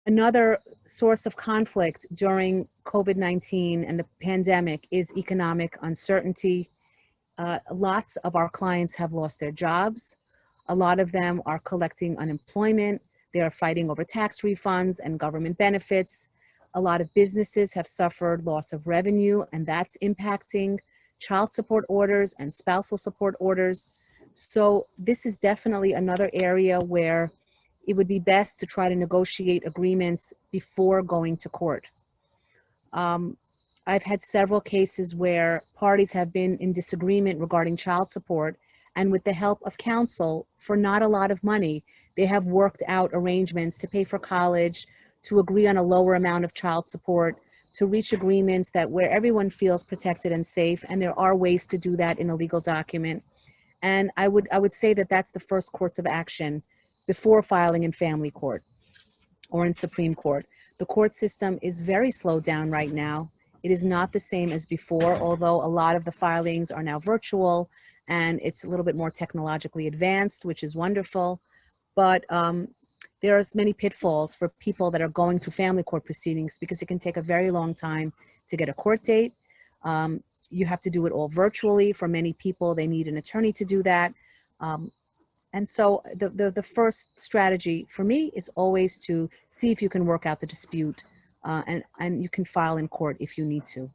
Another source of conflict during COVID-19 and the pandemic is economic uncertainty. Lots of our clients have lost their jobs. A lot of them are collecting unemployment. They are fighting over tax refunds and government benefits. A lot of businesses have suffered loss of revenue, and that's impacting child support orders and spousal support orders. So this is definitely another area where it would be best to try to negotiate agreements before going to court. Um, I've had several cases where parties have been in disagreement regarding child support, and with the help of counsel, for not a lot of money, they have worked out arrangements to pay for college, to agree on a lower amount of child support, to reach agreements that where everyone feels protected and safe, and there are ways to do that in a legal document. And I would say that that's the first course of action before filing in family court or in Supreme Court. The court system is very slowed down right now. It is not the same as before, although a lot of the filings are now virtual and it's a little bit more technologically advanced, which is wonderful. But there's many pitfalls for people that are going to family court proceedings because it can take a very long time to get a court date. You have to do it all virtually. For many people, they need an attorney to do that. And so the first strategy for me is always to see if you can work out the dispute, and you can file in court if you need to.